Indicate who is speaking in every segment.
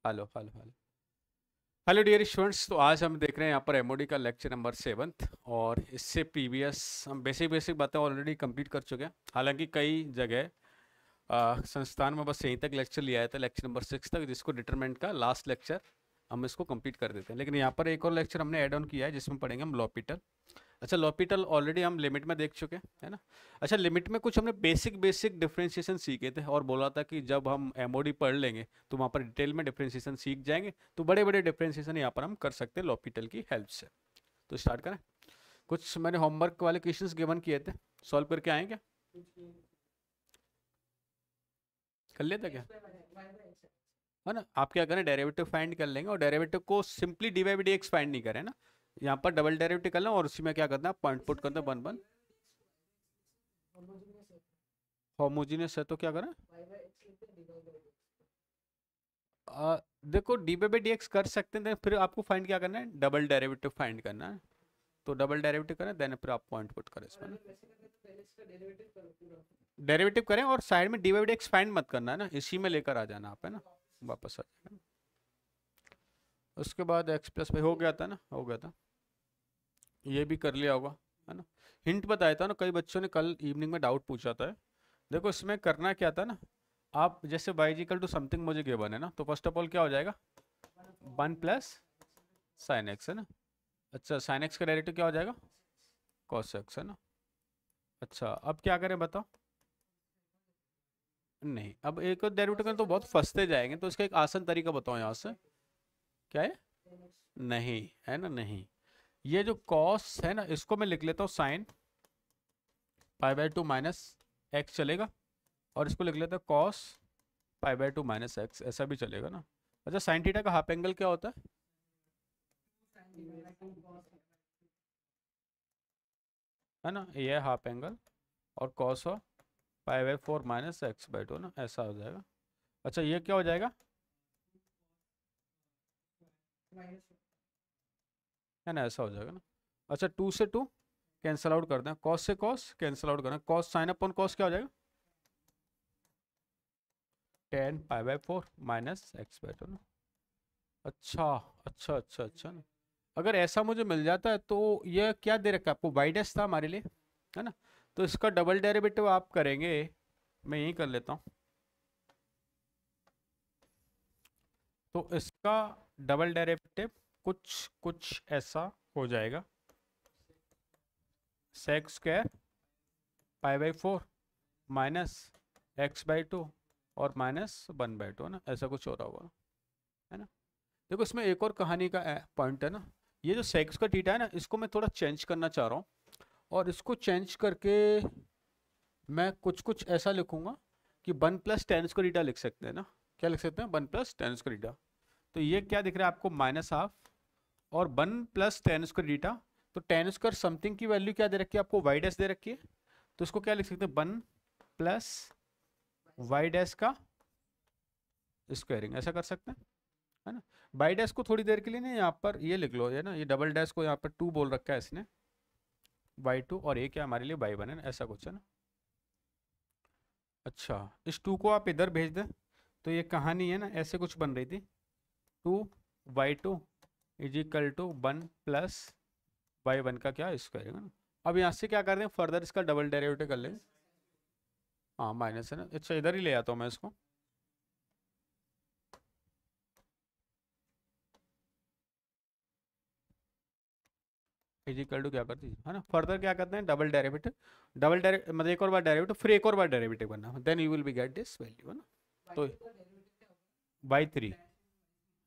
Speaker 1: Hello hello hello hello dear students. तो आज हम देख रहे हैं यहाँ पर एमओडी का लेक्चर नंबर 7 और इससे प्रीवियस हम बेसिक बेसिक बातें ऑलरेडी कंप्लीट कर चुके हैं। हालांकि कई जगह संस्थान में बस यहीं तक लेक्चर लिया आया था, लेक्चर नंबर 6 तक, जिसको डिटरमिनेंट का लास्ट लेक्चर हम इसको कंप्लीट कर देते हैं। लेकिन यहाँ पर एक और लेक्चर हमने ऐड ऑन किया है जिसमें पढ़ेंगे हम लॉपिटल। अच्छा, लॉपिटल ऑलरेडी हम लिमिट में देख चुके हैं, है ना। अच्छा, लिमिट में कुछ हमने बेसिक बेसिक डिफरेंशिएशन सीखे थे और बोला था कि जब हम एमओडी पढ़ लेंगे तो वहाँ पर डिटेल में डिफरेंशिएशन सीख जाएंगे, तो बड़े बड़े डिफरेंशिएशन यहाँ पर हम कर सकते हैं लॉपिटल की हेल्प से। तो स्टार्ट करें। कुछ मैंने होमवर्क वाले क्वेश्चंस गिवन किए थे, सॉल्व करके आए क्या? कर लिया था क्या? है ना। आप क्या करें, डेरिवेटिव फाइंड कर लेंगे और डेरिवेटिव को simply D by D x find नहीं करें ना, यहाँ पर डबल डेरिवेटिव कर लें और उसी में क्या करना है, पॉइंट पुट करना, वन वन होमोजीनियस है तो क्या करें। देखो डी बाई डी एक्स कर सकते हैं, फिर आपको फाइंड क्या करना है, डबल डेरिवेटिव फाइंड करना है। तो डबल डेरिवेटिव करें, देन फिर आप पॉइंट पुट करें इसमें। डेरिवेटिव करें और साइड में D by D x find मत करना है ना, इसी में लेकर आ जाना आप, है ना, वापस आ जाएगा। उसके बाद एक्स प्लस हो गया था ना, हो गया था, ये भी कर लिया होगा, है ना। हिंट बताया था ना, कई बच्चों ने कल इवनिंग में डाउट पूछा था। देखो इसमें करना क्या था ना, आप जैसे y इक्वल टू समथिंग मुझे गिवन है ना, तो फर्स्ट ऑफ ऑल क्या हो जाएगा, 1 प्लस साइन एक्स, है ना। अच्छा, साइन एक्स का डेरिवेटिव क्या हो जाएगा, कॉस एक्स, है ना। अच्छा, अब क्या करें बताओ। नहीं, अब एक और डेरिवेटिव करें तो बहुत फंसते जाएंगे, तो इसका एक आसान तरीका बताओ यहाँ से। क्या है? नहीं, है ना, नहीं। ये जो कॉस है ना, इसको मैं लिख लेता हूँ sine pi by two minus x, चलेगा। और इसको लिख लेता हूँ cos pi by two minus x, ऐसा भी चलेगा ना। अच्छा, साइन थीटा का हाफ एंगल क्या होता है? है ना, ये हाफ एंगल, और cos of pi by four minus X by to ना, ऐसा हो जाएगा। अच्छा, ये क्या हो जाएगा, है ना, ऐसा हो जाएगा ना। अच्छा, टू से टू कैंसिल आउट कर दें, कॉस से कॉस कैंसिल आउट करना, कॉस साइन अपॉन कॉस क्या हो जाएगा, ten pi by four minus X by to ना। अच्छा अच्छा अच्छा अच्छा ना। अगर ऐसा मुझे मिल जाता है तो ये क्या दे रखा है आपको, वाई डैश था हमारे लिए, है ना। तो इसका डबल डेरिवेटिव आप करेंगे, मैं यही कर लेता हूँ। तो इसका डबल डेरिवेटिव कुछ कुछ ऐसा हो जाएगा, sec square pi by four minus X by two और माइनस वन बाई टू, है ना, ऐसा कुछ हो रहा होगा, है ना। देखो इसमें एक और कहानी का पॉइंट है ना, ये जो सेक्स का थीटा है ना, इसको मैं थोड़ा चेंज करना चाह रहा हूँ, और इसको चेंज करके मैं कुछ कुछ ऐसा लिखूंगा कि one plus ten square theta लिख सकते हैं ना। क्या लिख सकते हैं, one plus ten square theta. तो ये क्या दिख रहा है आपको, माइनस हाफ और one plus ten square theta. तो टेन स्क्वायर समथिंग की वैल्यू क्या दे रखी है आपको, वाई डैश दे रखी है, तो इसको क्या लिख सकते हैं, वन प्लस वाई डैश का स्क्वायरिंग, ऐसा कर सकते हैं, है ना। बाई डैश को थोड़ी देर के लिए ना यहाँ पर ये लिख लो, है ना, ये डबल डैश को यहाँ पर टू बोल रखा है इसने, बाई टू, और ये क्या हमारे लिए बाई वन है ना, ऐसा कुछ है ना। अच्छा, इस टू को आप इधर भेज दें, तो ये कहानी है ना ऐसे कुछ बन रही थी, two by two is equal to one plus by one का क्या स्क्वायर, है ना। अब यहाँ से क्या कर रहे हैं, फर्दर इसका डबल डेरिवेटिव कर लेंगे। हाँ, माइनस है ना, अच्छा इधर ही ले आता हूँ मैं इसको। इजिकल टू क्या करती है ना, फर्दर क्या करते हैं, डबल डेरिवेटिव, डबल डेरिवेटिव मतलब एक और बार डेरिवेटिव, फिर एक और बार डेरिवेटिव करना, then you will be get this value, है ना। तो बाई थ्री,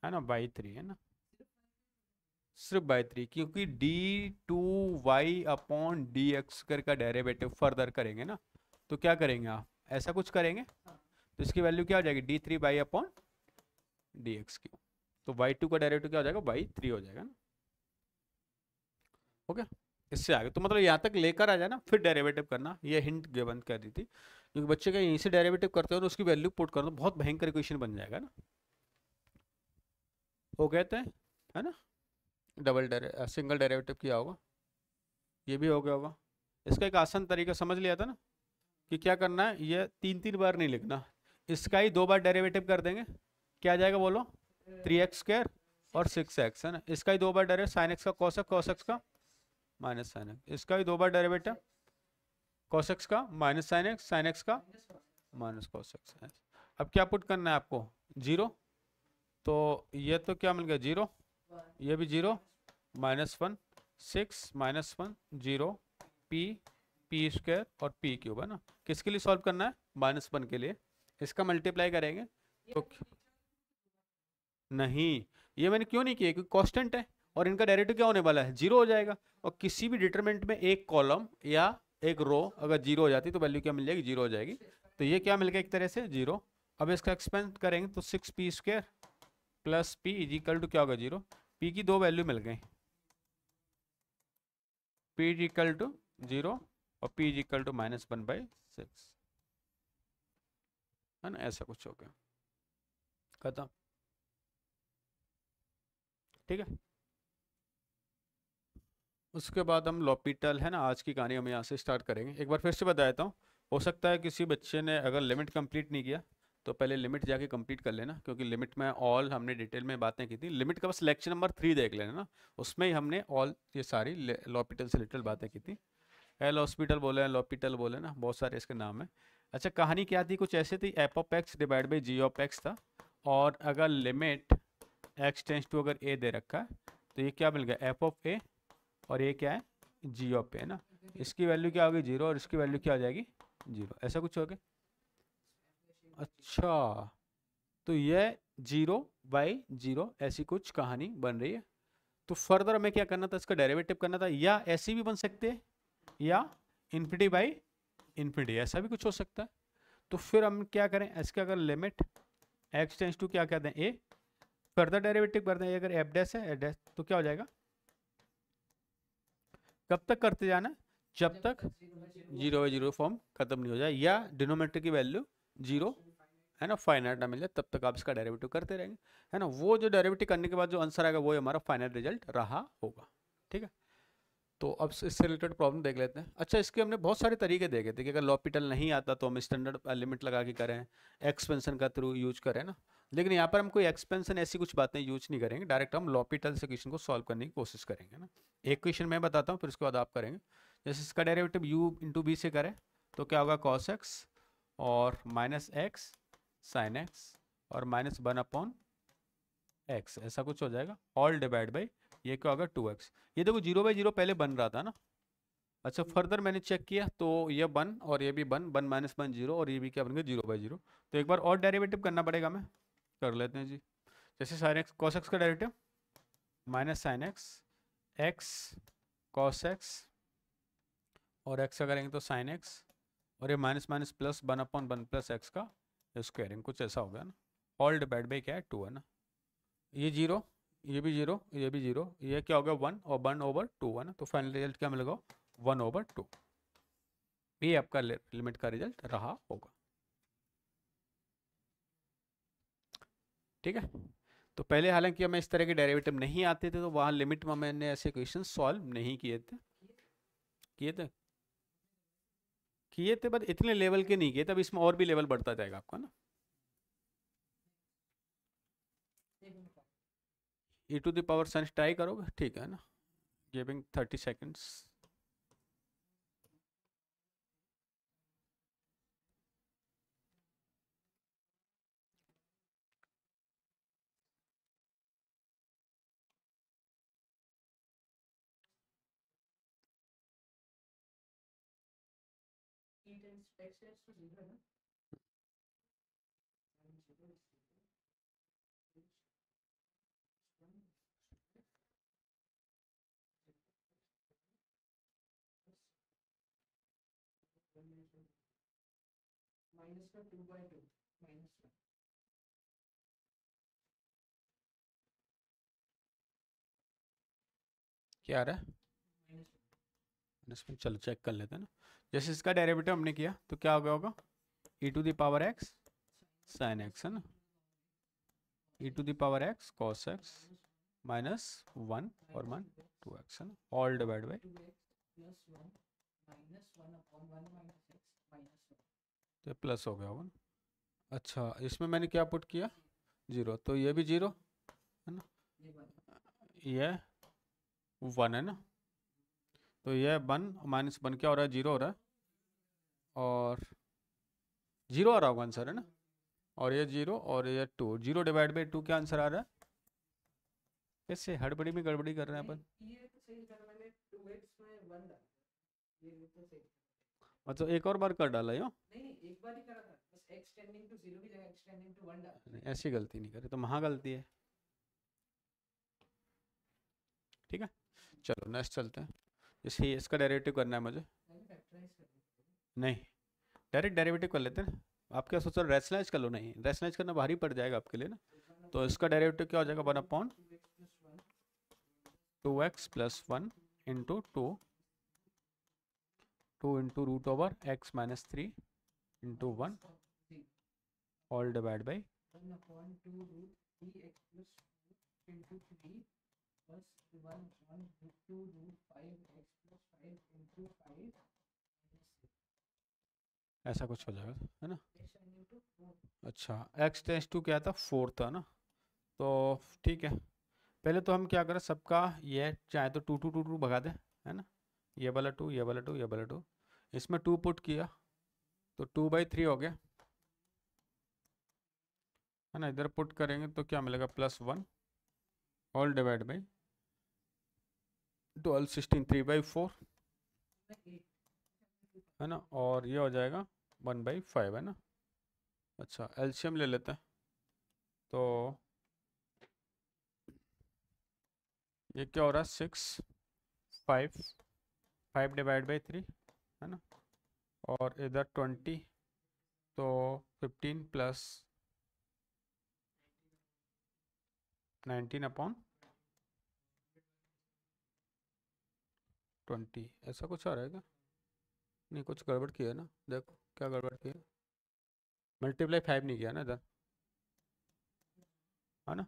Speaker 1: है ना, बाई थ्री, है ना, सिर्फ बाई थ्री, क्योंकि D two Y upon D X का डेरिवेटिव फर्दर करेंगे ना, तो क्या करेंगे आप, ऐसा कुछ करेंगे, तो इसकी वैल्यू क्या हो जाएगी, D three Y upon D X Q. तो वाई टू का डेरिवेटिव क्या हो जाएगा, वाई थ्री हो जाएगा ना। ओके, इससे आगे तो मतलब यहाँ तक लेकर आ जाना, फिर डेरिवेटिव करना, ये हिंट गिवन कर दी थी, क्योंकि बच्चे का यहीं से डेरिवेटिव करते हो तो उसकी वैल्यू पुट करना बहुत भयंकर इक्वेशन बन जाएगा ना। हो गए थे, है ना, सिंगल डेरिवेटिव किया होगा, ये भी हो गया होगा। इसका एक आसान तरीका समझ लिया था ना, कि क्या करना है, ये तीन तीन बार नहीं लिखना, इसका ही दो बार डेरिवेटिव कर देंगे, क्या आ जाएगा बोलो, 3x² और 6x है ना, इसका ही 2 बार डेरिवेटिव साइन एक्स का cos एक्स का माइनस साइन एक्स, इसका भी 2 बार डेरिवेटिव cos एक्स का माइनस साइन एक्स का माइनस cos एक्स। अब क्या पुट करना है आपको, 0, तो ये तो क्या मिल गया 0, ये भी 0, -1 6 -1 0 p² और p³ है ना। किसके लिए सॉल्व करना है, -1 के लिए, इसका मल्टीप्लाई करेंगे तो नहीं, ये मैंने क्यों नहीं किया, क्योंकि कांस्टेंट है और इनका डेरिवेटिव क्या होने वाला है, 0 हो जाएगा। और किसी भी डिटरमिनेंट में एक कॉलम या एक रो अगर 0 हो जाती तो वैल्यू क्या मिल जाएगी, 0 हो जाएगी। तो ये क्या मिल गया एक तरह से 0। अब इसका एक्सपेंड करेंगे तो 6p² plus p is equal to क्या होगा 0। p की 2 वैल्यू मिल गई, p इज इक्वल टू 0 और p इज इक्वल टू -1/6 है ना, ऐसा कुछ हो गया, खत्म। ठीक है, उसके बाद हम लॉपिटल है ना, आज की कहानी हम यहाँ से स्टार्ट करेंगे। एक बार फिर से बता देता हूँ, हो सकता है किसी बच्चे ने अगर लिमिट कंप्लीट नहीं किया तो पहले लिमिट जाके कंप्लीट कर लेना, क्योंकि लिमिट में ऑल हमने डिटेल में बातें की थी। लिमिट का बस लेक्चर नंबर 3 देख लेना ना, उसमें ही हमने ऑल ये सारी लॉपिटल से रिलेटेड बातें की थी। एल हॉस्पिटल बोले हैं, लॉपिटल बोले ना, बहुत सारे इसके नाम है। अच्छा, कहानी क्या थी, कुछ ऐसे थी, F of X divide by G of X था, और अगर लिमिट एक्स टेंस टू अगर ए दे रखा है तो ये क्या मिल गया, एफ ऑफ ए, और ये क्या है, जी ऑफ ए है ना। इसकी वैल्यू क्या होगी 0 और इसकी वैल्यू क्या आ जाएगी 0, ऐसा कुछ हो गया। अच्छा, तो ये 0/0 ऐसी कुछ कहानी बन रही है। तो फर्दर हमें क्या करना था, इसका डेरिवेटिव करना था, या ऐसी भी बन सकते हैं या ∞/∞, ऐसा भी कुछ हो सकता है। तो फिर हम क्या करें, इसके अगर लिमिट एक्स टेंस टू क्या कहते हैं ए, फर्दर डेरिवेटिव करते हैं, अगर एफ डैश है एफ डैश, तो क्या हो जाएगा, कब तक करते जाना, जब तक 0/0 फॉर्म खत्म नहीं हो जाए या डिनोमिनेटर की वैल्यू 0 है ना, फाइनाइट ना मिल जाए, तब तक आप इसका डेरिवेटिव करते रहेंगे है ना। वो जो डेरिवेटिव करने के बाद जो आंसर आएगा वो हमारा फाइनल रिजल्ट रहा होगा। ठीक है, तो अब इससे रिलेटेड प्रॉब्लम देख लेते हैं। अच्छा, इसके हमने बहुत सारे तरीके देखे थे कि अगर लॉपिटल नहीं आता तो हम स्टैंडर्ड लिमिट लगा के करें, एक्सपेंशन का थ्रू यूज करें ना, लेकिन यहाँ पर हम कोई एक्सपेंशन ऐसी कुछ बातें यूज नहीं करेंगे, डायरेक्ट हम लॉपिटल से क्वेश्चन को सॉल्व करने की कोशिश करेंगे ना। एक क्वेश्चन मैं बताता हूँ, फिर उसके बाद आप करेंगे। जैसे इसका डेरिवेटिव u इंटू बी से करें तो क्या होगा, cos x और -x sin x और -1/x, ऐसा कुछ हो जाएगा, ऑल डिवाइड बाई ये क्या होगा 2x। ये देखो 0/0 पहले बन रहा था ना। अच्छा, फर्दर मैंने चेक किया तो ये 1 और ये भी 1 -1 0 और ये भी क्या बन गया 0/0। तो एक बार और डेरिवेटिव करना पड़ेगा, मैं कर लेते हैं जी। जैसे sin x cos x का derivative -sin x x cos x और x का करेंगे तो sin x, और ये माइनस माइनस प्लस 1/1 + x का स्क्वायरिंग, कुछ ऐसा हो गया ना। ऑल डिवाइड बाई क्या है 2 है ना, ये 0, ये भी 0, ये भी 0, ये क्या होगा 1 और 1/2 है ना। तो फाइनल रिजल्ट क्या मिलेगा 1/2। ये आपका लिमिट का रिजल्ट रहा होगा। ठीक है, तो पहले हालांकि हमें इस तरह के डेरिवेटिव नहीं आते थे तो वहाँ लिमिट में मैंने ऐसे क्वेश्चन सॉल्व नहीं किए थे बट इतने लेवल के नहीं किए, तब इसमें और भी लेवल बढ़ता जाएगा आपका ना। e⁻ sin ट्राई करोगे, ठीक है ना, गिविंग 30 सेकेंड्स। क्या आ रहा है इसमें, चलो चेक कर लेते हैं ना। जैसे इसका डेरिवेटिव हमने किया तो क्या हो गया होगा e⁻x sin x है ना, e⁻x cos x -1 और 2x है ना, ऑल डिवाइड बाई, तो प्लस हो गया होगा ना। अच्छा, इसमें मैंने क्या पुट किया 0, तो ये भी 0 ये 1 है ना, तो ये 1 माइनस 1 क्या हो रहा है, 0 हो रहा है, और 0 आ रहा होगा आंसर है ना, और ये 0 और ये 2, 0 डिवाइड बाई 2 क्या आंसर आ रहा है? कैसे हड़बड़ी में गड़बड़ी कर रहे हैं अपन। मतलब एक और बार कर डाला यो, नहीं, ऐसी गलती नहीं करे तो महा गलती है। ठीक है, चलो नेक्स्ट चलते हैं। जैसे इसका डेरिवेटिव करना है मुझे, नहीं डायरेक्ट डेरिवेटिव कर लेते हैं। आप क्या सोच रहे हो, रैशनलाइज कर लो, नहीं रैशनलाइज करना भारी पड़ जाएगा आपके लिए ना। तो इसका डेरिवेटिव क्या हो जाएगा, 1/2x+1 into 2 into root over x minus 3 into 1 all divide by ऐसा कुछ हो जाएगा है ना। अच्छा x → 2 क्या था, 4 था ना, तो ठीक है, पहले तो हम क्या करें, सबका ये चाहे तो 2 2 2 2 भगा दें, है ना, ये वाला 2 ये वाला 2 ये वाला 2, इसमें 2 पुट किया तो 2/3 हो गया, है ना, इधर पुट करेंगे तो क्या मिलेगा, +1 ऑल डिवाइड बाई 12 16 3/4, है ना, और ये हो जाएगा 1/5, है ना। अच्छा एलसीएम ले लेते हैं, तो ये क्या हो रहा है, 6 5 5 डिवाइड बाई 3, है ना, और इधर 20, तो 15 प्लस 19/20, ऐसा कुछ आ रहा है क्या, नहीं कुछ गड़बड़ किया है ना, देखो क्या गड़बड़ किया, मल्टीप्लाई 5 नहीं किया ना इधर, है ना।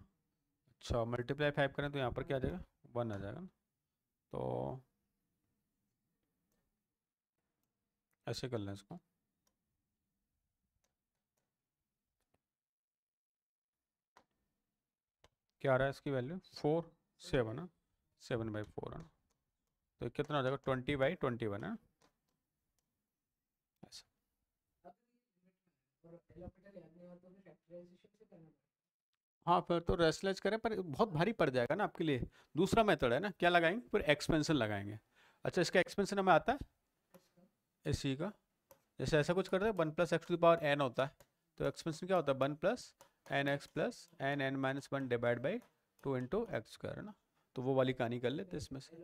Speaker 1: अच्छा मल्टीप्लाई 5 करें तो यहाँ पर क्या आ जाएगा, 1 आ जाएगा ना, तो ऐसे कर लें इसको, क्या आ रहा है इसकी वैल्यू, 4 7 है, 7/4 है ना, तो कितना हो जाएगा, 20/21 है ना, ऐसा। हाँ फिर तो रेशनलाइज करें, पर बहुत भारी पड़ जाएगा ना आपके लिए। दूसरा मेथड है ना, क्या लगाएंगे, फिर एक्सपेंशन लगाएंगे। अच्छा इसका एक्सपेंशन हमें आता है इसी का, जैसे ऐसा कुछ करते हैं, 1+x⁴n होता है, तो एक्सपेंशन क्या होता है, 1+n(x+n(n−1) divide by 2 into x², है ना, तो वो वाली कहानी कर लेते इसमें से।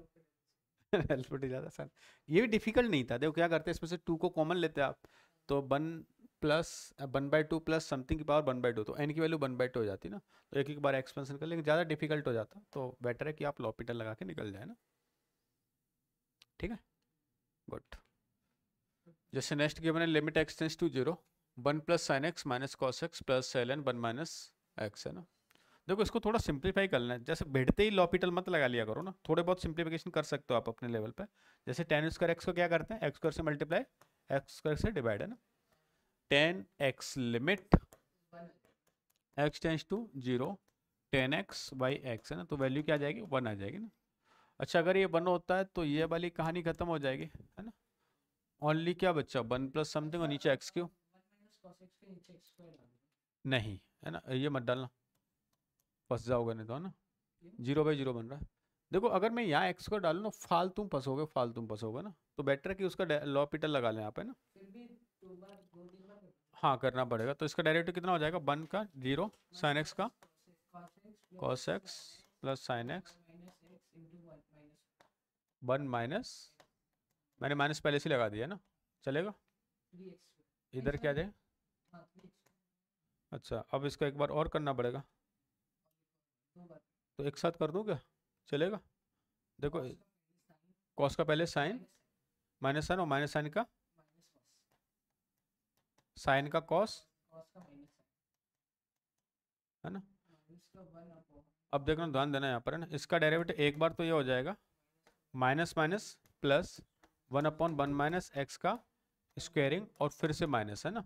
Speaker 1: एल्फबेट ज़्यादा आसान, ये भी डिफिकल्ट नहीं था, देखो क्या करते हैं, इसमें से 2 को कॉमन लेते हैं आप, तो 1+1/2 प्लस समथिंग की पावर 1/2, तो n की वैल्यू 1/2 हो जाती है ना, तो एक एक बार एक्सपेंशन कर लेंगे, ज़्यादा डिफिकल्ट हो जाता, तो बेटर है कि आप लॉपिटल लगा के निकल जाए ना। ठीक है, गुड। जैसे नेक्स्ट गिवन है, limit x → 0 1+sin x minus cos x plus ln 1 - x, है ना। देखो इसको थोड़ा सिंप्लीफाई करना है, जैसे बैठते ही लॉपिटल मत लगा लिया करो ना, थोड़े बहुत सिंप्लीफिकेशन कर सकते हो आप अपने लेवल पे। जैसे tan² x को क्या करते हैं, x² से मल्टीप्लाई x² से डिवाइड, है ना, tan x limit x → 0 tan x/x, है ना, तो वैल्यू क्या आ जाएगी, 1 आ जाएगी ना। अच्छा अगर ये 1 होता है तो ये वाली कहानी खत्म हो जाएगी, है ना, ओनली क्या बच्चा 1 प्लस समथिंग और नीचे x³ नहीं, है ना, ये मत डालना, फंस जाओगे नहीं तो, है ना, 0/0 बन रहा है। देखो अगर मैं यहाँ x को डालूँ ना, फालतू फंसोगे ना, तो बेटर है कि उसका लॉपिटल लगा लें आप, है ना। हाँ करना पड़ेगा, तो इसका डेरिवेटिव कितना हो जाएगा, 1 का 0 sin x का cos x plus sin x 1 minus, मैंने माइनस पहले से लगा दिया ना, चलेगा, इधर क्या जाए। अच्छा अब इसका एक बार और करना पड़ेगा, तो एक साथ कर दूं क्या, चलेगा। देखो कॉस का पहले साइन माइनस साइन, और माइनस साइन का साइन का कॉस, है ना। अब देखना ध्यान देना यहाँ पर, है ना, इसका डेरिवेटिव एक बार तो ये हो जाएगा माइनस माइनस प्लस 1/1 - x का स्क्वायरिंग, और फिर से माइनस, है ना,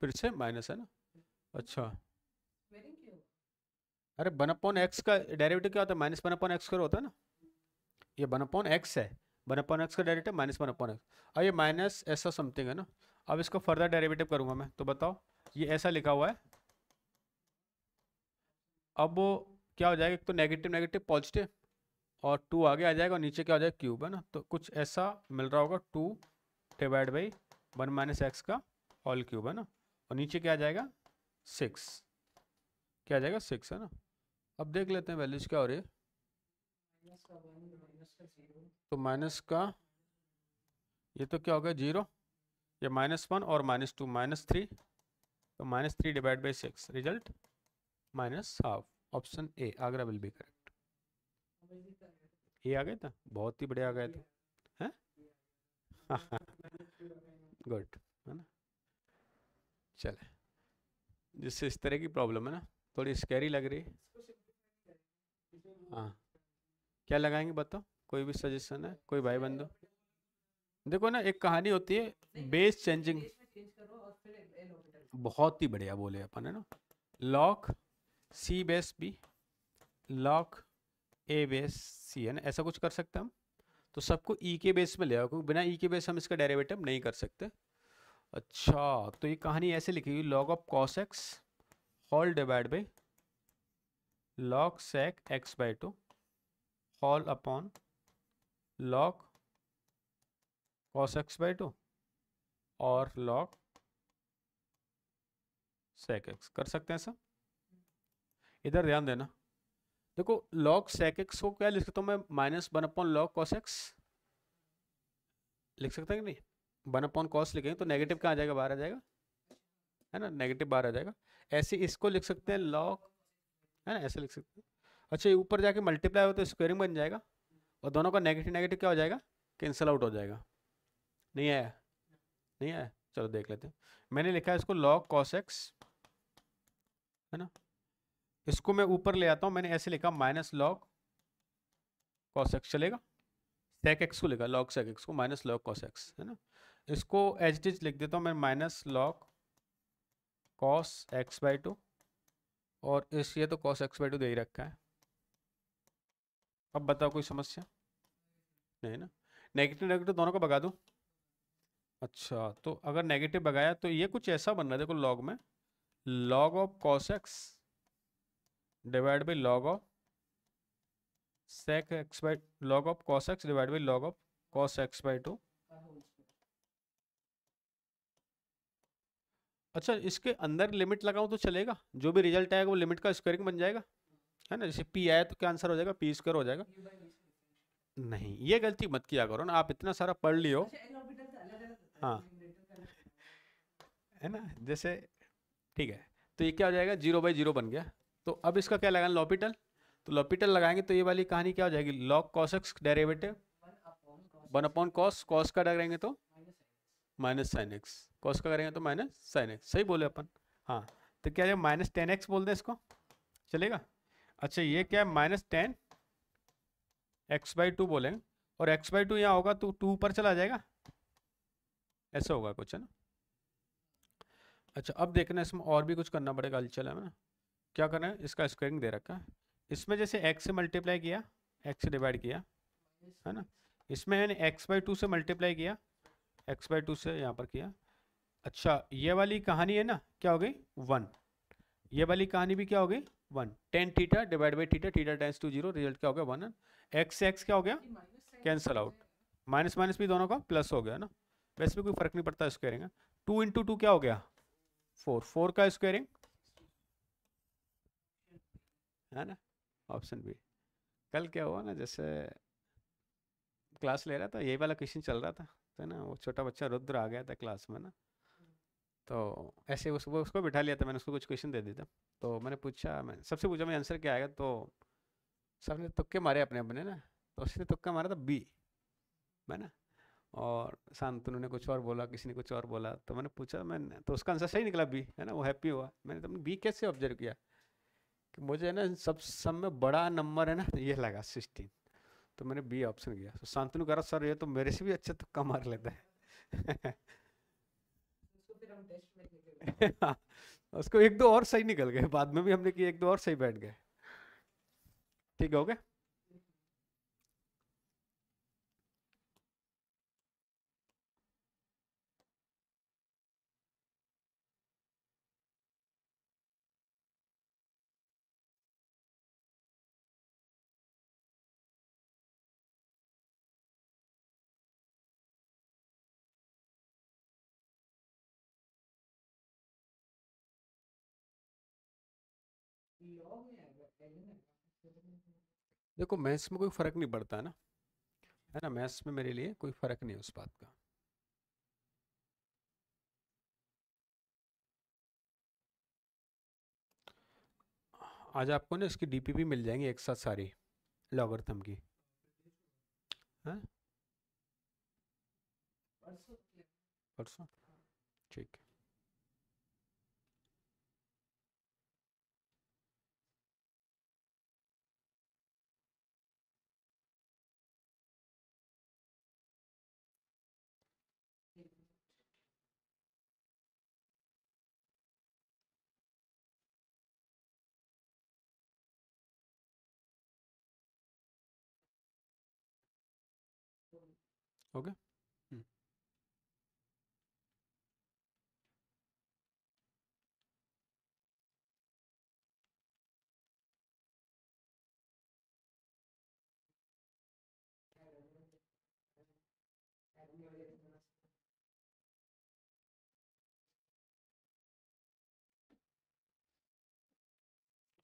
Speaker 1: फिर से माइनस, है ना। अच्छा अरे 1/x का डेरिवेटिव क्या होता है? -1/x होता है ना। ये 1/x है, 1/x का डेरिवेटिव -1/x। अब ये माइनस ऐसा समथिंग है ना। अब इसको फर्दर डेरिवेटिव करूंगा मैं, तो बताओ ये ऐसा लिखा हुआ है। अब वो क्या हो जाएगा? एक तो नेगेटिव नेगेटिव पॉजिटिव, और 2 आगे आ जाएगा और नीचे क्या हो जाएगा? क्यूब है ना। तो कुछ ऐसा मिल रहा होगा, 2 डिवाइड बाई 1 - x का होल क्यूब है ना। और नीचे क्या आ जाएगा? 6। क्या आ जाएगा? 6 है ना। अब देख लेते हैं वैल्यूज क्या हो रही है। तो माइनस का ये तो क्या हो गया? 0। ये -1 और -2 -3। तो -3 divide by 6, result -12। Option A आगरा विल बी करेक्ट। ए आ गया था, बहुत ही बढ़िया आ गया था, है गुड, है ना। चले, जिससे इस तरह की प्रॉब्लम है ना, थोड़ी स्कैरी लग रही है। हाँ, क्या लगाएंगे बताओ? कोई भी सजेशन है कोई भाई बंधु? देखो ना, एक कहानी होती है बेस चेंजिंग। बहुत ही बढ़िया बोले अपन, है ना। Log c base B, log ए बेस सी, है ना। ऐसा कुछ कर सकते हैं हम। तो सबको ई के बेस में ले आओ, क्योंकि बिना ई के बेस हम इसका डेरिवेटिव नहीं कर सकते। अच्छा, तो ये कहानी ऐसे लिखी हुई, log of cos X whole divide by log sec X by 2 whole upon log cos X by 2 और लॉग सेक एक्स। कर सकते हैं ऐसा? इधर ध्यान देना। देखो, लॉग सेक एक्स को क्या लिख सकता हूँ मैं? -1 अपॉन लॉग कॉस एक्स लिख सकते हैं कि नहीं? 1 अपॉन कॉस लिखेंगे तो नेगेटिव कहाँ आ जाएगा? बाहर आ जाएगा, है ना। नेगेटिव बाहर आ जाएगा। ऐसे इसको लिख सकते हैं लॉग, है ना, ऐसे लिख सकते हैं। अच्छा, ये ऊपर जाके मल्टीप्लाई हो तो स्क्वायरिंग बन जाएगा, और दोनों का नेगेटिव नेगेटिव क्या हो जाएगा? कैंसिल आउट हो जाएगा। नहीं आया? नहीं आया? चलो देख लेते हैं। मैंने लिखा है इसको लॉग कॉस एक्स, है ना। इसको मैं ऊपर ले आता हूँ, मैंने ऐसे लिखा माइनस लॉग कॉस एक्स, चलेगा? सेक एक्स को लिखा, लॉग सेक एक्स को माइनस लॉग कॉस एक्स, है ना। इसको एच डी लिख देता हूँ मैं, minus log cos X by 2, और इस ये तो कॉस एक्स बाई 2 दे ही रखा है। अब बताओ कोई समस्या? नहीं ना। नेगेटिव नेगेटिव दोनों को भगा दूँ? अच्छा, तो अगर नेगेटिव भगाया तो ये कुछ ऐसा बन रहा है, देखो लॉग में log of cos X divide by log of sec X by, log of cos X divide by log of cos X by 2। अच्छा, इसके अंदर लिमिट लगाऊं तो चलेगा? जो भी रिजल्ट आएगा वो लिमिट का स्क्वायरिंग बन जाएगा, है ना। जैसे पी आया तो क्या आंसर हो जाएगा? पी स्क्वायर हो जाएगा। नहीं, ये गलती मत किया करो ना, आप इतना सारा पढ़ लियो। हाँ, है ना। जैसे ठीक है, तो ये क्या हो जाएगा? 0/0 बन गया। तो अब इसका क्या लगाना? लॉपिटल। तो लॉपिटल लगाएंगे तो ये वाली कहानी क्या हो जाएगी? Log cos x derivative 1 upon cos, cos का करेंगे तो माइनस साइन एक्स, कॉस का करेंगे तो माइनस साइन एक्स। सही बोले अपन। हाँ, तो क्या है? -10x बोल दें इसको, चलेगा? अच्छा, ये क्या है? -10x/2 बोलेंगे, और x/2 यहाँ होगा तो 2 ऊपर चला जाएगा, ऐसा होगा कुछ, है ना। अच्छा, अब देखना इसमें और भी कुछ करना पड़ेगा, हलचल है ना। क्या करना है? इसका स्क्वायरिंग दे रखा है। इसमें जैसे x से मल्टीप्लाई किया, x से डिवाइड किया, है ना। इसमें मैंने x/2 से मल्टीप्लाई किया, x/2 से यहाँ पर किया। अच्छा, ये वाली कहानी है ना, क्या हो गई? 1। ये वाली कहानी भी क्या हो गई? 1। tan theta divide by theta, theta tends to 0, result क्या हो गया? 1। x से x क्या हो गया? Cancel out. माइनस माइनस भी दोनों का प्लस हो गया ना। वैसे भी कोई फर्क नहीं पड़ता स्क्वायरिंग है। 2 × 2 क्या हो गया? 4। 4 का स्क्वायरिंग, है ना। Option B. कल क्या हुआ ना, जैसे क्लास ले रहा था, यही वाला क्वेश्चन चल रहा था, तो ना वो छोटा बच्चा रुद्र आ गया था क्लास में ना। तो ऐसे उसको बिठा लिया था मैंने, उसको कुछ क्वेश्चन दे दिया था। तो मैंने पूछा, मैं सबसे पूछा मैं आंसर क्या आएगा, तो सबने तुक्के मारे अपने अपने ना। तो उसने तुक्का मारा था बी, है ना। और शांतनु ने कुछ और बोला, किसी ने कुछ और बोला, तो मैंने पूछा, मैंने तो उसका आंसर सही निकला बी, है ना। वो हैप्पी हुआ। मैंने तो बी कैसे ऑब्जर्व किया कि मुझे है ना सब में बड़ा नंबर है ना, ये लगा 16। तो मैंने बी ऑप्शन किया। तो शांतनु कह रहा, सर ये तो मेरे से भी अच्छा तुक्का मार लेता है। हाँ, उसको 1-2 और सही निकल गए, बाद में भी हमने किए 1-2 और सही बैठ गए। ठीक हो गया। देखो मैथ्स में कोई फर्क नहीं पड़ता है ना, मैथ्स में मेरे लिए कोई फर्क नहीं है उस बात का। आज आपको ना इसकी डीपीपी मिल जाएंगी एक साथ सारी लॉगरिथम की, है परसों, ठीक है। ओके।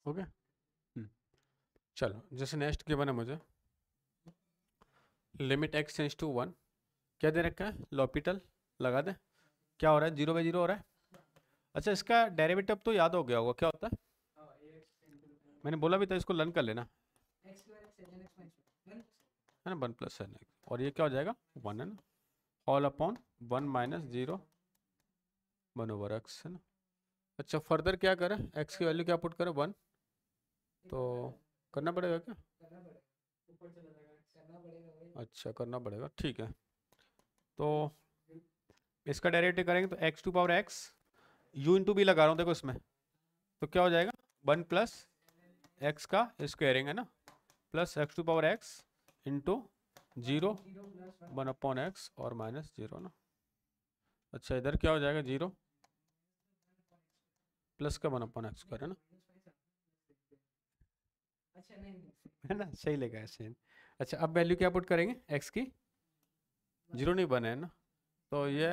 Speaker 1: ओके। चलो जैसे नेक्स्ट गिवन है मुझे, लिमिट एक्स टेंस टू 1, क्या दे रखा है, लॉपिटल लगा दे, क्या हो रहा है, 0/0 हो रहा है। अच्छा इसका डेरिवेटिव तो याद हो गया होगा, क्या होता है, मैंने बोला भी था इसको लर्न कर लेना, है ना, 1 + n, और ये क्या हो जाएगा 1 है ना, ऑल अपॉन 1 - 0 1/x है ना। अच्छा फर्दर क्या करें, x की वैल्यू क्या पुट करें 1, तो करना पड़ेगा क्या, अच्छा करना पड़ेगा, ठीक है। तो इसका डेरिवेटिव करेंगे तो x⁴x u इंटू भी लगा रहा हूँ देखो इसमें, तो क्या हो जाएगा 1 + x का स्क्वायरिंग है ना, प्लस x⁴x इंटू 0 1/x और -0 ना। अच्छा इधर क्या हो जाएगा 0 प्लस का 1/x² है ना, है ना, सही लगा है। अच्छा अब वैल्यू क्या पुट करेंगे x की, 0 नहीं 1 है ना, तो ये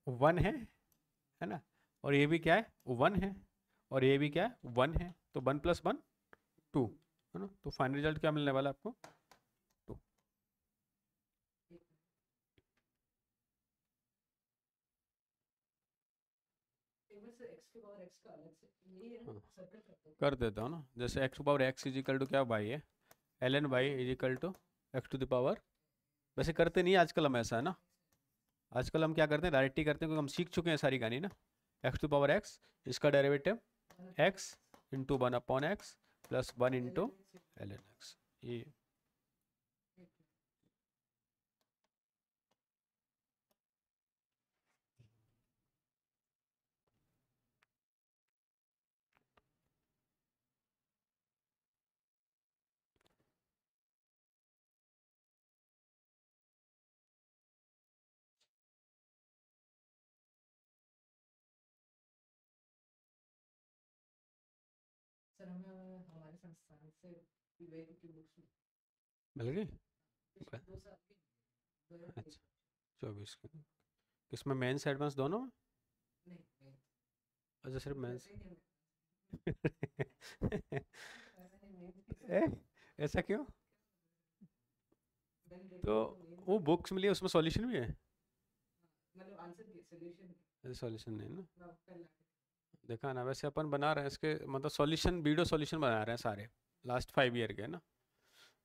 Speaker 1: 1 है ना, और ये भी क्या है 1 है, और ये भी क्या है 1 है, तो 1 + 1 2 है ना, तो फाइनल रिजल्ट क्या मिलने वाला है आपको 2। हाँ, कर देता हूँ ना, जैसे x⁴x इजिकल टू क्या y है, ln y is equal to x⁴, वैसे करते नहीं आजकल हम ऐसा, है ना, आजकल हम क्या करते हैं डायरेक्ट ही करते हैं, क्योंकि हम सीख चुके हैं सारी कहानी ना, x⁴x इसका derivative x into 1/x plus 1 into ln x, ये मिल गई। अच्छा 24 की, किसमें मेंस एडवांस दोनों में, अच्छा सिर्फ मेंस ए, ऐसा क्यों, तो वो बुक्स मिली है उसमें सॉल्यूशन भी है, सॉल्यूशन नहीं ना, देखा ना, वैसे अपन बना रहे हैं इसके मतलब सॉल्यूशन, वीडियो सॉल्यूशन बना रहे हैं सारे लास्ट 5 ईयर के ना,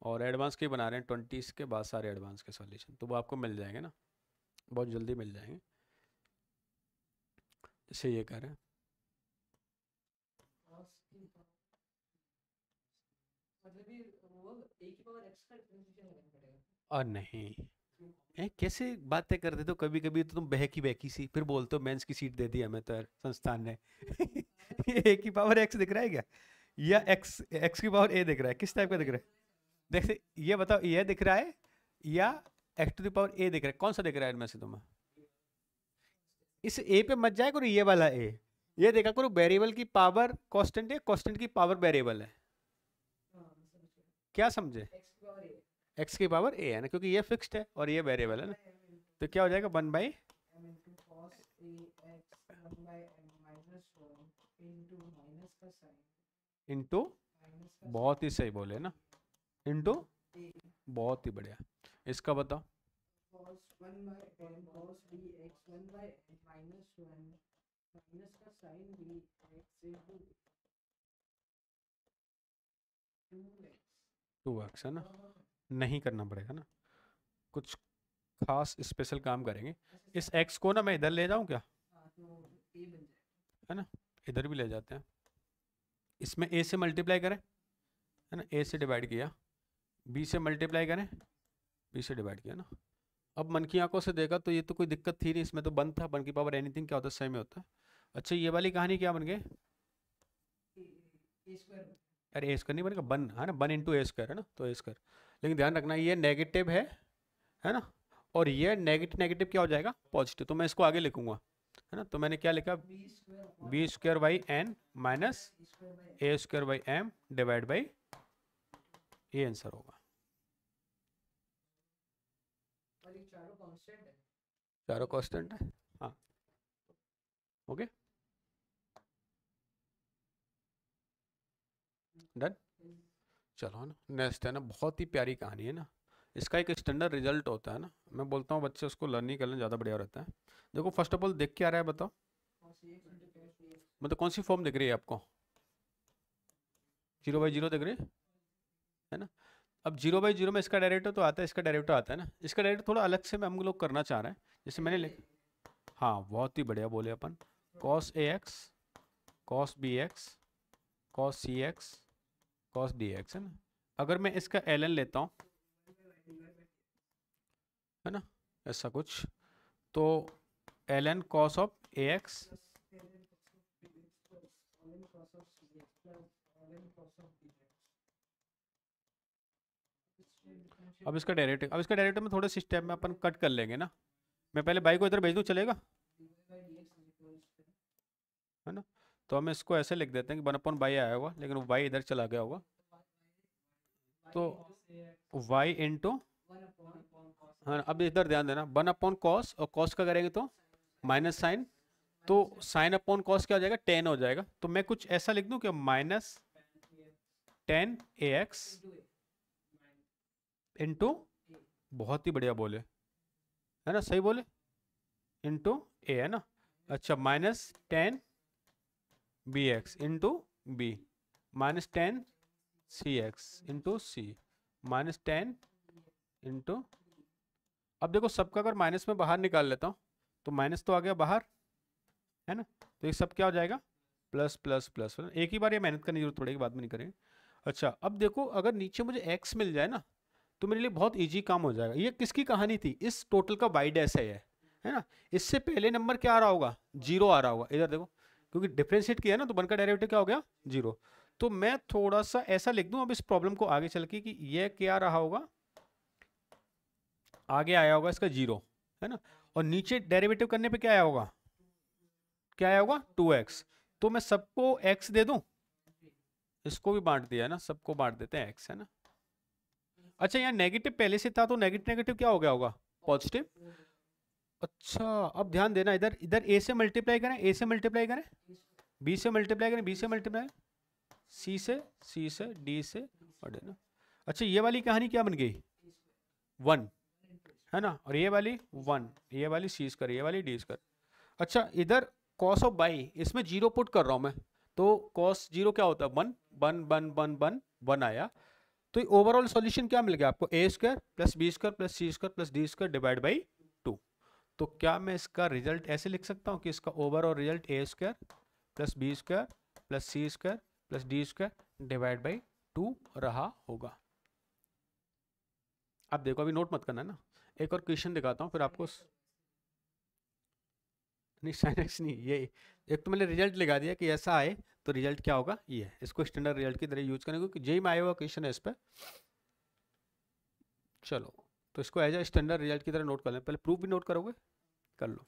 Speaker 1: और एडवांस के बना रहे हैं 20 के बाद सारे एडवांस के सॉल्यूशन, तो वो आपको मिल जाएंगे ना, बहुत जल्दी मिल जाएंगे, जैसे ये कह रहे हैं। और नहीं, कैसे बातें करते, तो कभी कभी तो तुम बहकी बहकी सी फिर बोलते हो मेंस की सीट दे दी हमें तो यार संस्थान ने a⁴x दिख रहा है क्या, या x⁴a दिख रहा है, किस टाइप का दिख रहा है, देखते ये बताओ, ये दिख रहा है या एक्स टू द पावर ए दिख रहा है? कौन सा दिख रहा है इनमें से तुम्हें? इस ए पे मत जाए करो, ये वाला ए। ये देखा करो, वेरिएबल की पावर कांस्टेंट है, कांस्टेंट की पावर वेरिएबल है। क्या समझे? एक्स की पावर ए है ना, क्योंकि ये फिक्स्ड है और ये वेरिएबल है ना। तो क्या हो जाएगा 1/, इंटू, बहुत ही सही बोले ना, इंटू, बहुत ही बढ़िया। इसका बताओ। टू एक्स है ना, नहीं करना पड़ेगा ना, कुछ खास स्पेशल काम करेंगे। इस x को ना मैं इधर ले जाऊं क्या, है ना, इधर भी ले जाते हैं। इसमें a से मल्टीप्लाई करें, है ना, a से डिवाइड किया, b से मल्टीप्लाई करें, b से डिवाइड किया ना। अब मन की आंखों से देखा तो ये तो कोई दिक्कत थी नहीं, इसमें तो 1 था, 1 की पावर एनीथिंग क्या होता है, सही में होता है। अच्छा ये वाली कहानी क्या बन गई? अरे ए स्क्वायर नहीं बनेगा, 1 है ना, 1 इंटू ए स्क्वायर है ना, तो ए स्क्वायर। लेकिन ध्यान रखना ये नेगेटिव है ना, और ये नेगेटिव नेगेटिव क्या हो जाएगा, पॉजिटिव। तो मैं इसको आगे लिखूंगा, है ना, तो मैंने क्या लिखा, B square by N minus A square by M divide by, ये आंसर होगा। चारों कांस्टेंट है, हाँ, ओके डन। चलो ना, नेक्स्ट है ना, बहुत ही प्यारी कहानी है ना, इसका एक स्टैंडर्ड रिजल्ट होता है ना, मैं बोलता हूँ बच्चे उसको लर्निंग करना ज़्यादा बढ़िया रहता है। देखो फर्स्ट ऑफ ऑल देख के आ रहा है, बताओ मतलब कौन सी फॉर्म दिख रही है आपको? 0/0 दिख रही है ना। अब 0/0 में इसका डायरेक्टर तो आता है, इसका डायरेक्टर आता है ना, इसका डायरेक्टर थोड़ा अलग से हम लोग करना चाह रहे हैं, जैसे मैंने हाँ बहुत ही बढ़िया बोले अपन, cos ax cos bx cos cx cos dx है ना। अगर मैं इसका ln लेता हूँ, है ना, ऐसा कुछ, तो ln cos ऑफ ax, अब इसका डायरेक्टर में थोड़े से स्टेप में अपन कट कर लेंगे ना। मैं पहले बाई को इधर भेज दूँ, चलेगा, है ना। तो हम इसको ऐसे लिख देते हैं कि 1/बाई आया होगा, लेकिन वो बाई इधर चला गया होगा, तो y इंटू, हाँ अब इधर ध्यान देना, 1/cos, और cos का करेंगे तो माइनस साइन, तो साइन अपॉन कॉस क्या हो जाएगा, 10 हो जाएगा। तो मैं कुछ ऐसा लिख दूं कि -10 ax इंटू, बहुत ही बढ़िया बोले, है ना, सही बोले, इंटू ए है ना। अच्छा -10 bx into B, -10 cx into C, -10 into, अब देखो सबका अगर माइनस में बाहर निकाल लेता हूँ तो माइनस तो आ गया बाहर, है ना, तो ये सब क्या हो जाएगा, प्लस प्लस प्लस। एक ही बार ये मेहनत करने की जरूरत पड़ेगी, बाद में नहीं करेंगे। अच्छा अब देखो अगर नीचे मुझे x मिल जाए ना, तो मेरे लिए बहुत इजी काम हो जाएगा। ये किसकी कहानी थी, इस टोटल का y डैश है ना। इससे पहले नंबर क्या आ रहा होगा, 0 आ रहा होगा, इधर देखो, क्योंकि डिफरेंशिएट किया है ना, तो 1 का डेरिवेटिव क्या हो गया, 0। तो मैं थोड़ा सा ऐसा लिख दूं अब इस प्रॉब्लम को आगे चल के, कि ये क्या रहा होगा, आगे आया होगा इसका 0, है ना, और नीचे डेरिवेटिव करने पे क्या आया होगा, क्या आया होगा 2x। तो मैं सबको x दे दूं, इसको भी बांट दिया है ना, सबको बांट देते हैं x, है ना। अच्छा यहाँ नेगेटिव पहले से था, तो नेगेटिव नेगेटिव क्या हो गया होगा, पॉजिटिव। अच्छा अब ध्यान देना, इधर इधर a से मल्टीप्लाई करें, a से मल्टीप्लाई करें, b से मल्टीप्लाई करें, b से मल्टीप्लाई, c से d से, और ना। अच्छा ये वाली कहानी क्या बन गई, 1, है ना, और ये वाली 1, ये वाली c स्क्वायर, ये वाली d स्क्वायर। अच्छा इधर cos ऑफ बाई, इसमें 0 पुट कर रहा हूं मैं, तो cos 0 क्या होता है, 1 1 1 1 1 1 आया। तो ओवरऑल सॉल्यूशन क्या मिल गया आपको, a square plus B square plus C square plus D square divide by 2। तो क्या मैं इसका रिजल्ट ऐसे लिख सकता हूँ कि इसका overall result a square plus B square plus C square plus D square divide by 2 रहा होगा। अब देखो अभी नोट मत करना ना, एक और क्वेश्चन दिखाता हूँ फिर आपको, नहीं साइन एक्स नहीं, ये एक तो मैंने रिजल्ट लगा दिया कि ऐसा आए तो रिजल्ट क्या होगा, ये है, इसको स्टैंडर्ड रिजल्ट की तरह यूज करेंगे, क्योंकि जेई में आया हुआ क्वेश्चन है इस पर। चलो, तो इसको एज ए स्टैंडर्ड रिजल्ट की तरह नोट कर लें। पहले प्रूफ भी नोट करोगे, कर लो।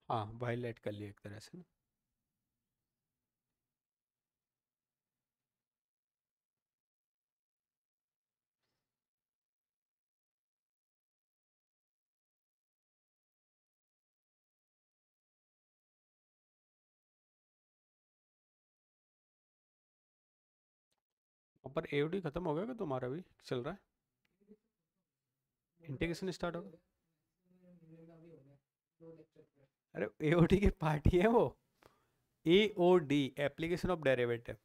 Speaker 1: हाँ, वायलेट कर लिया एक तरह से ना। वहाँ पर एओडी खत्म हो गया क्या तुम्हारा? भी चल रहा है, इंटीग्रेशन स्टार्ट होगा। अरे एओडी की पार्ट ही है वो, एओडी एप्लीकेशन ऑफ डेरिवेटिव।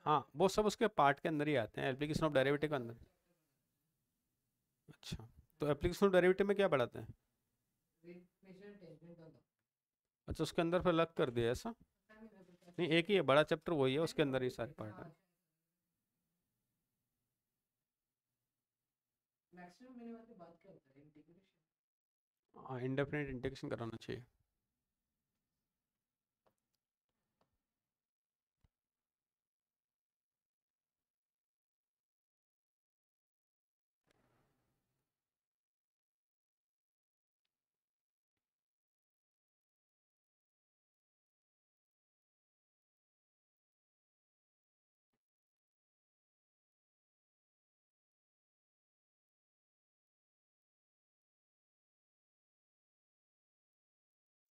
Speaker 1: हाँ, वो सब उसके पार्ट के अंदर ही आते हैं, एप्लीकेशन ऑफ डेरिवेटिव के अंदर। अच्छा, तो एप्लीकेशन ऑफ डेरिवेटिव में क्या पढ़ाते हैं? अच्छा, उसके अंदर फिर अलग कर दिया ऐसा? नहीं, एक ही है बड़ा चैप्टर, वही है, उसके अंदर ही सारे पार्ट है। हाँ, इंडेफिनिट इंटीग्रेशन कराना चाहिए।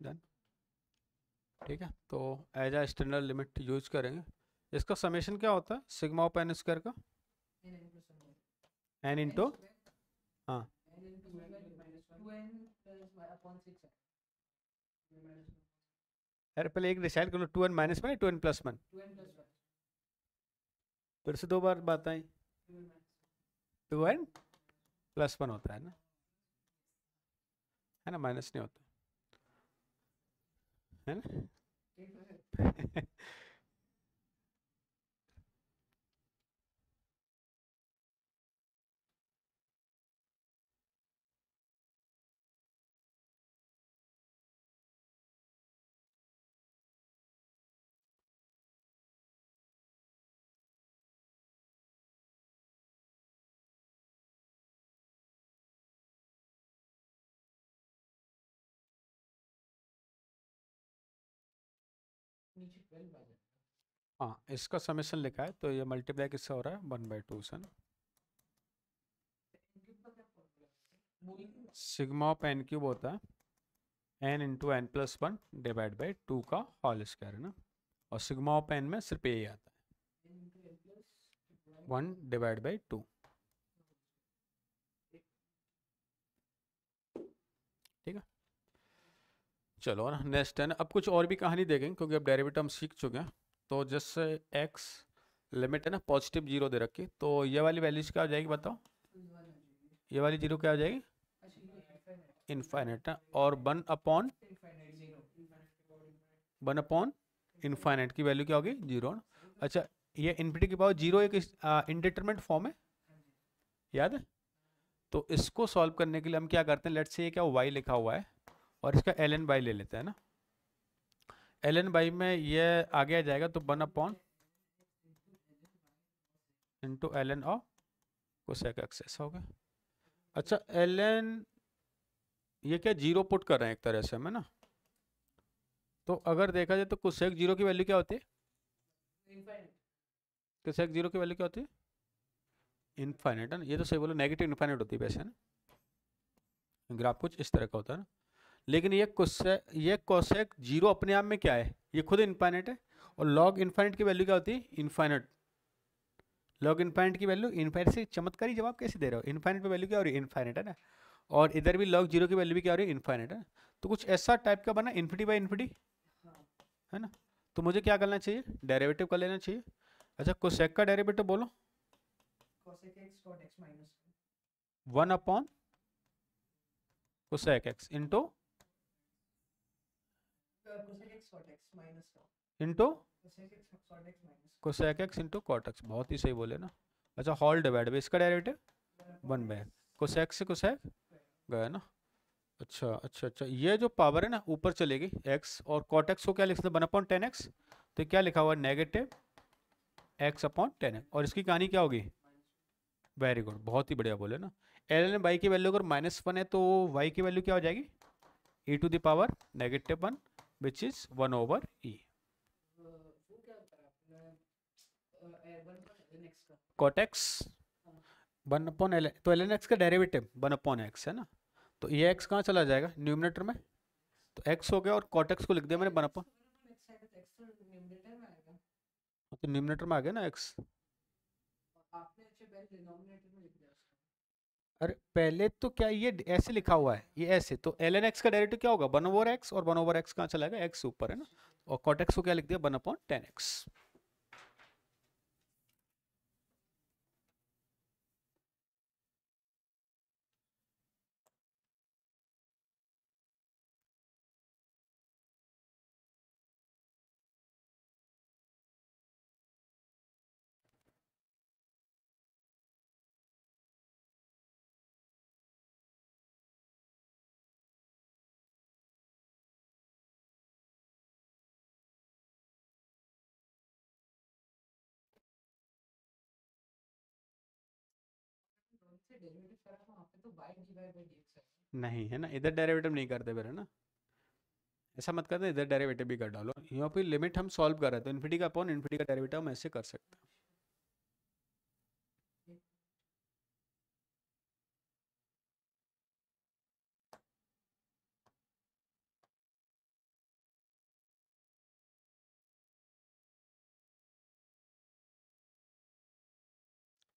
Speaker 1: डन, ठीक है। तो एज आ स्टैंडर्ड लिमिट यूज करेंगे। इसका समेशन क्या होता है सिग्मा ऑफ एन स्क्वायर का? एन इंटू, हाँ, अरे पहले एक डिसाइड कर लो, 2n minus one 2n plus one. फिर से दो बार बात आई, 2n प्लस वन होता है ना, माइनस नहीं होता है ना। हाँ, इसका समेशन लिखा है तो ये मल्टीप्लाई किससे हो रहा है? 1/2 से ना। सिग्मा ऑफ एन क्यूब होता है n into N plus one divide by 2 का होल स्क्वायर है ना। और सिग्मा ऑफ एन में सिर्फ यही आता है, 1/2। ठीक है, चलो ना नेक्स्ट है ना। अब कुछ और भी कहानी देखेंगे क्योंकि अब डेरिवेटिव हम सीख चुके हैं। तो जैसे x लिमिट है ना पॉजिटिव 0 दे रखी, तो ये वाली वैल्यूज क्या हो जाएगी बताओ? ये वाली 0 क्या हो जाएगी? इनफाइनाइट है। और 1/1 इनफाइनाइट की वैल्यू क्या होगी? 0। अच्छा, ये इनफिनिटी की पावर 0 एक इनडिटरमिनेट फॉर्म है, याद है? तो इसको सॉल्व करने के लिए हम क्या करते हैं, लेट्स से ये क्या y लिखा हुआ है और इसका ln बाई ले लेते हैं ना। ln बाई में ये आगे आ जाएगा तो 1 into ln of cosec x, ऐसा हो गया। अच्छा, ln ये क्या 0 पुट कर रहे हैं एक तरह से हमें ना। तो अगर देखा जाए तो कोसेक 0 की वैल्यू क्या होती है? कोसेक 0 की वैल्यू क्या होती है? इनफाइनाइट है ना। ये तो सही बोलो, नेगेटिव इनफाइनाइट होती है वैसे ना। ग्राफ कुछ इस तरह का होता है ना। लेकिन ये कोसेक 0 अपने आप में क्या है? ये खुद इनफाइनाइट है। और लॉग इनफाइनाइट की वैल्यू क्या होती है? इनफाइनाइट। लॉग इनफाइनाइट की वैल्यू इनफाइनाइट से चमत्कारी जवाब कैसे दे रहे हो? इनफाइनाइट पे वैल्यू क्या हो रही है? इनफाइनाइट है ना। और इधर भी लॉग 0 की वैल्यू भी क्या हो रही है? इनफाइनाइट है। तो कुछ ऐसा टाइप का बना इन्फिनिटी बाई इन्फिनिटी, है ना। तो मुझे क्या करना चाहिए? डेरिवेटिव कर लेना चाहिए। अच्छा, कोसेक का डेरिवेटिव बोलो। 1 upon cosec X into cosec X into cot X. बहुत ही सही बोले ना। अच्छा, होल डिवाइड बाई इसका डेरिवेटिव 1 बाय कोसेक से कोसेक गया ना। अच्छा अच्छा अच्छा, ये जो पावर है ना ऊपर चलेगी एक्स, और कॉट एक्स को क्या लिख सकते हैं 1/10x, तो क्या लिखा हुआ है नेगेटिव x/10x, और इसकी कहानी क्या होगी। वेरी गुड, बहुत ही बढ़िया बोले ना। एल एन वाई की वैल्यू अगर -1 है तो वाई की वैल्यू क्या हो जाएगी e⁻⁻1 which is 1/e। Cot x 1/ln, तो ln x का डेरिवेटिव 1/x है ना, तो ये x कहाँ चला जाएगा न्यूमिनेटर में, तो x हो गया, और कॉट एक्स को लिख दिया मैंने 1/, तो न्यूमिनेटर में आ गया ना x। अरे पहले तो क्या ये ऐसे लिखा हुआ है, ये ऐसे, तो ln x का डेरिवेटिव क्या होगा 1/x, और 1/x कहाँ चला गया x ऊपर है ना, और कॉट एक्स को क्या लिख दिया 1/10x। नहीं है ना, इधर डेरिवेटिव नहीं करते फिर है ना, ऐसा मत करते, इधर डेरिवेटिव भी कर डालो। यहाँ पे लिमिट हम सॉल्व कर रहे हैं, तो इन्फिनिटी का अपॉन इन्फिनिटी का डेरिवेटिव हम ऐसे कर सकते हैं।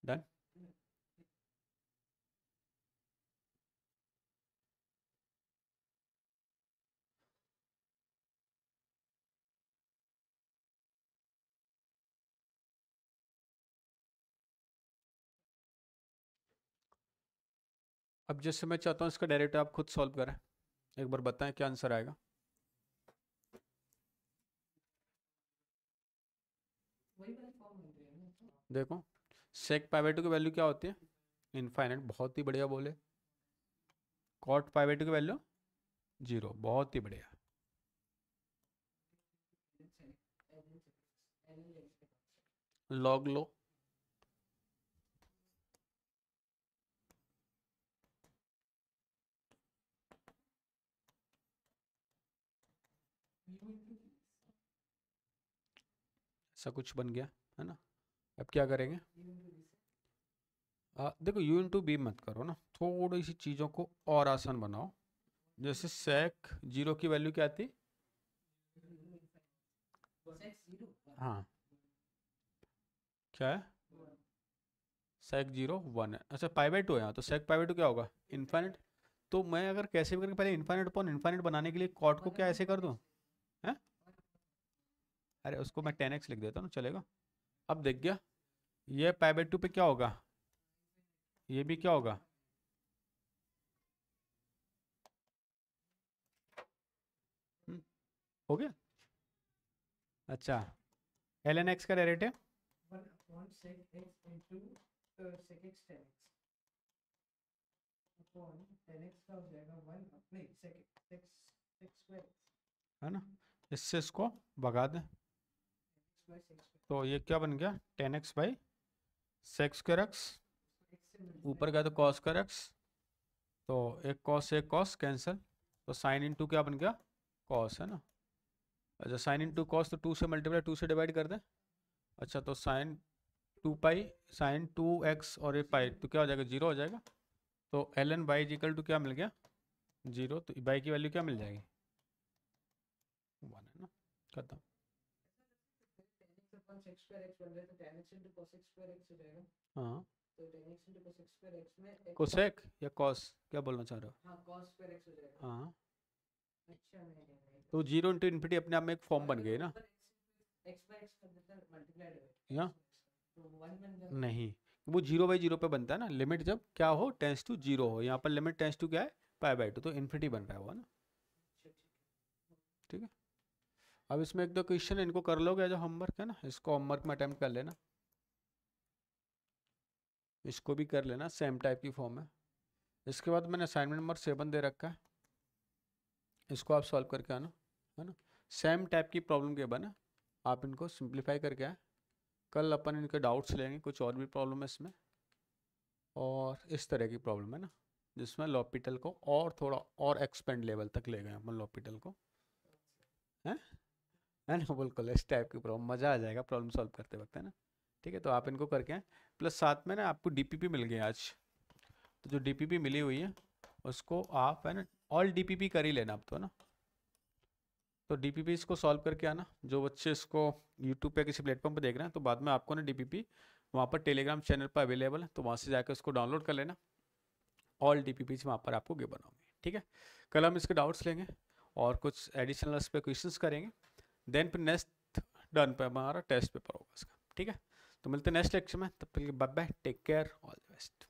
Speaker 1: डन। अब जैसे मैं चाहता हूँ इसका डेरिवेटिव आप खुद सॉल्व करें, एक बार बताएं क्या आंसर आएगा। देखो सेक पाई/2 की वैल्यू क्या होती है इनफाइनाइट, बहुत ही बढ़िया बोले। कॉट पाई/2 की वैल्यू 0, बहुत ही बढ़िया। लॉग लो, ऐसा कुछ बन गया है ना। अब क्या करेंगे, देखो u इंटू बी मत करो ना, थोड़ी सी चीज़ों को और आसान बनाओ। जैसे सेक 0 की वैल्यू क्या थी, हाँ क्या है, सेक 0 1 है। अच्छा पाई/2 है यहाँ, तो सेक पाई/2 क्या होगा इनफाइनाइट। तो मैं अगर कैसे भी करके पहले इनफाइनाइट अपॉन इनफाइनाइट बनाने के लिए कॉट को क्या ऐसे कर दूँ हैं, अरे उसको मैं 10x लिख देता हूँ ना, चलेगा। अब देख गया, ये पाई/2 पे क्या होगा, ये भी क्या होगा, हो गया। अच्छा ln x का डेरिवेटिव है ना, इससे इसको भगा दें, तो ये क्या बन गया 10x/sec²x, ऊपर गया तो cos²x, तो एक कॉस कैंसिल, तो साइन इंटू क्या बन गया कॉस है ना। अच्छा साइन इंटू कॉस, तो 2 से मल्टीप्लाई 2 से डिवाइड कर दें। अच्छा तो साइन 2 पाई साइन 2x और ये पाई, तो क्या हो जाएगा 0 हो जाएगा। तो ln y इक्वल टू क्या मिल गया 0, तो y की वैल्यू क्या मिल जाएगी 1 है ना, खत्म। हाँ कोसेक या कॉस, क्या बोलना चाह रहे हो। हाँ तो 0 × अपने आप में एक फॉर्म बन गई ना, या नहीं, वो 0/0 पे बनता है ना, लिमिट जब क्या हो, टेंस टू 0 हो। यहाँ पर लिमिट टेंस टू क्या है, π/2, तो इन्फिनिटी बन रहा है वो ना। ठीक है, अब इसमें एक दो क्वेश्चन इनको कर लोगे जो होमवर्क है ना, इसको होमवर्क में अटेम्प्ट कर लेना, इसको भी कर लेना, सेम टाइप की फॉर्म है। इसके बाद मैंने असाइनमेंट नंबर 7 दे रखा है, इसको आप सॉल्व करके आना, है ना। सेम टाइप की प्रॉब्लम के बना, आप इनको सिंप्लीफाई करके आए। कल अपन इनके डाउट्स लेंगे, कुछ और भी प्रॉब्लम है इसमें, और इस तरह की प्रॉब्लम है ना, जिसमें लॉपिटल को और थोड़ा और एक्सपेंड लेवल तक ले गए अपन लॉपिटल को, है ना। बिल्कुल इस टाइप की प्रॉब्लम, मज़ा आ जाएगा प्रॉब्लम सॉल्व करते वक्त, है ना। ठीक है, तो आप इनको करके आए, प्लस साथ में ना आपको डीपीपी मिल गई आज, तो जो डीपीपी मिली हुई है उसको आप, है ना, ऑल डीपीपी कर ही लेना आप तो, है ना। तो डीपीपी इसको सॉल्व करके आना, जो बच्चे इसको यूट्यूब पे किसी प्लेटफॉर्म पे देख रहे हैं, तो बाद में आपको ना डीपीपी वहाँ पर टेलीग्राम चैनल पर अवेलेबल है, तो वहाँ से जाकर उसको डाउनलोड कर लेना, ऑल डीपीपी वहाँ पर आपको गिवन होंगे। ठीक है, कल हम इसके डाउट्स लेंगे और कुछ एडिशनल इस पर क्वेश्चंस करेंगे, देन फिर नेक्स्ट डन पे हमारा टेस्ट पेपर होगा इसका। ठीक है, तो मिलते हैं नेक्स्ट लेक्चर में, तब तक bye bye, take care, all the best.